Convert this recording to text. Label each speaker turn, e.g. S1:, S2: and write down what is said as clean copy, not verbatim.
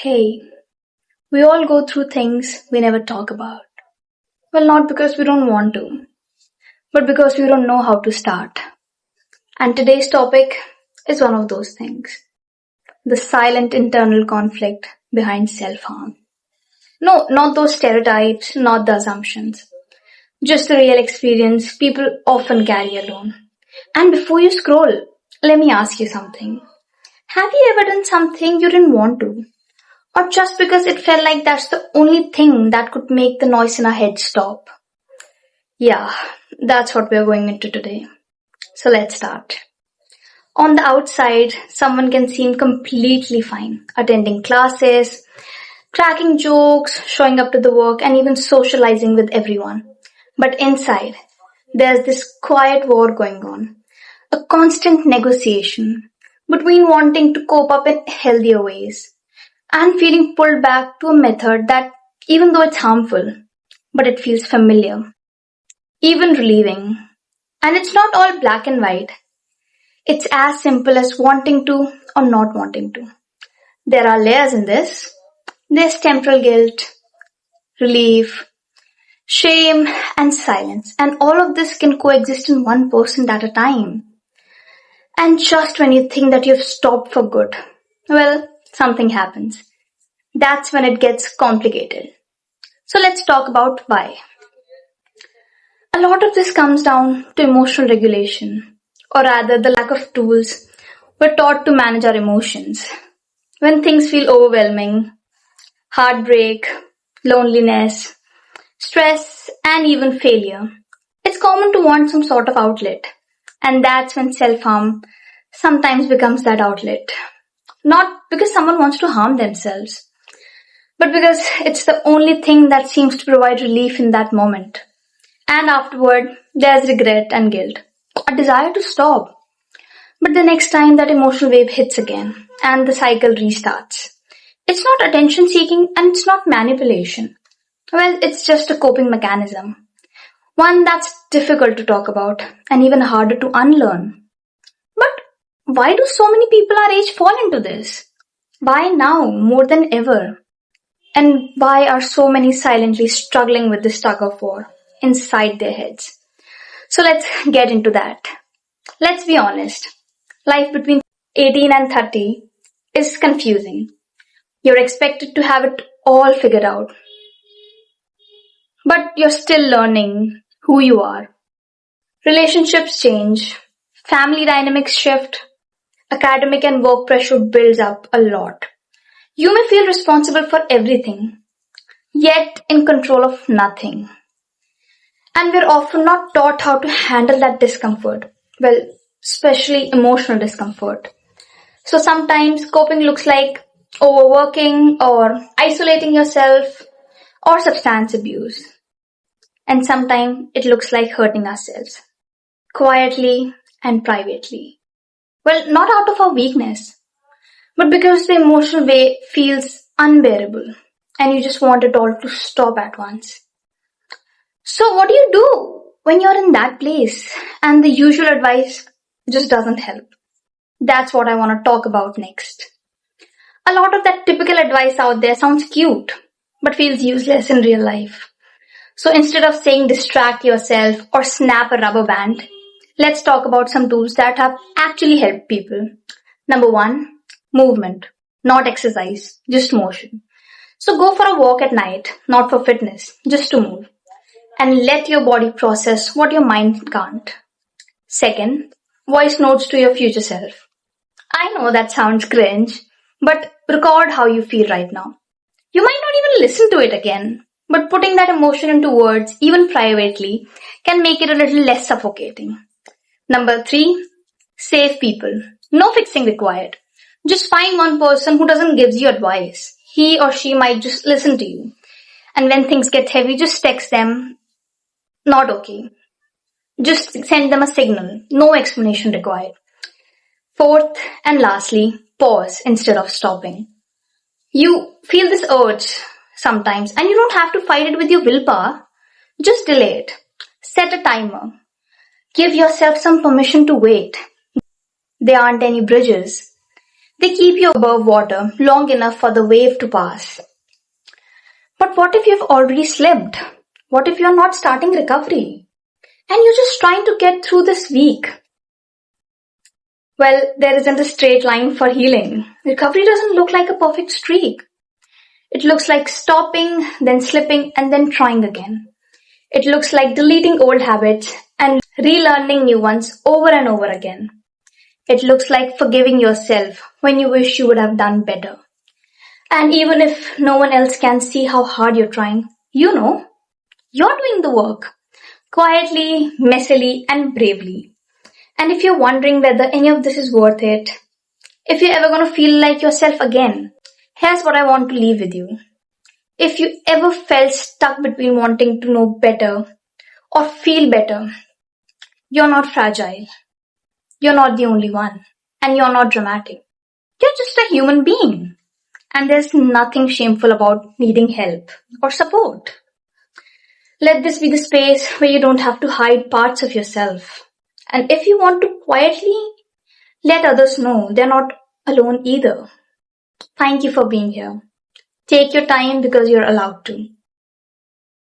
S1: Hey, we all go through things we never talk about. Well, not because we don't want to, but because we don't know how to start. And today's topic is one of those things. The silent internal conflict behind self-harm. No, not those stereotypes, not the assumptions. Just the real experience people often carry alone. And before you scroll, let me ask you something. Have you ever done something you didn't want to? Or just because it felt like that's the only thing that could make the noise in our head stop? Yeah, that's what we're going into today. So let's start. On the outside, someone can seem completely fine, attending classes, cracking jokes, showing up to the work, and even socializing with everyone. But inside, there's this quiet war going on. A constant negotiation between wanting to cope up in healthier ways and feeling pulled back to a method that, even though it's harmful, but it feels familiar, even relieving. And it's not all black and white. It's as simple as wanting to or not wanting to. There are layers in this. There's temporal guilt, relief, shame, and silence. And all of this can coexist in one person at a time. And just when you think that you've stopped for good, well, something happens. That's when it gets complicated. So let's talk about why. A lot of this comes down to emotional regulation, or rather the lack of tools we're taught to manage our emotions. When things feel overwhelming, heartbreak, loneliness, stress, and even failure, it's common to want some sort of outlet. And that's when self-harm sometimes becomes that outlet. Not because someone wants to harm themselves, but because it's the only thing that seems to provide relief in that moment. And afterward, there's regret and guilt, a desire to stop. But the next time that emotional wave hits again, and the cycle restarts. It's not attention seeking and it's not manipulation. Well, it's just a coping mechanism. One that's difficult to talk about and even harder to unlearn. But why do so many people our age fall into this? Why now more than ever? And why are so many silently struggling with this tug-of-war inside their heads? So let's get into that. Let's be honest. Life between 18 and 30 is confusing. You're expected to have it all figured out. But you're still learning who you are. Relationships change. Family dynamics shift. Academic and work pressure builds up a lot. You may feel responsible for everything, yet in control of nothing. And we're often not taught how to handle that discomfort. Well, especially emotional discomfort. So sometimes coping looks like overworking or isolating yourself or substance abuse. And sometimes it looks like hurting ourselves, quietly and privately. Well, not out of our weakness, but because the emotional weight feels unbearable and you just want it all to stop at once. So what do you do when you're in that place and the usual advice just doesn't help? That's what I want to talk about next. A lot of that typical advice out there sounds cute, but feels useless in real life. So instead of saying distract yourself or snap a rubber band, let's talk about some tools that have actually helped people. Number one, movement. Not exercise, just motion. So go for a walk at night, not for fitness, just to move. And let your body process what your mind can't. Second, voice notes to your future self. I know that sounds cringe, but record how you feel right now. You might not even listen to it again, but putting that emotion into words, even privately, can make it a little less suffocating. Number three, save people. No fixing required. Just find one person who doesn't give you advice. He or she might just listen to you. And when things get heavy, just text them, not okay. Just send them a signal. No explanation required. Fourth and lastly, pause instead of stopping. You feel this urge sometimes and you don't have to fight it with your willpower. Just delay it. Set a timer. Give yourself some permission to wait. There aren't any bridges. They keep you above water long enough for the wave to pass. But what if you've already slipped? What if you're not starting recovery? And you're just trying to get through this week? Well, there isn't a straight line for healing. Recovery doesn't look like a perfect streak. It looks like stopping, then slipping, and then trying again. It looks like deleting old habits and relearning new ones over and over again. It looks like forgiving yourself when you wish you would have done better. And even if no one else can see how hard you're trying, you know, you're doing the work. Quietly, messily, and bravely. And if you're wondering whether any of this is worth it, if you're ever going to feel like yourself again, here's what I want to leave with you. If you ever felt stuck between wanting to know better or feel better, you're not fragile. You're not the only one. And you're not dramatic. You're just a human being. And there's nothing shameful about needing help or support. Let this be the space where you don't have to hide parts of yourself. And if you want to quietly let others know they're not alone either. Thank you for being here. Take your time because you're allowed to.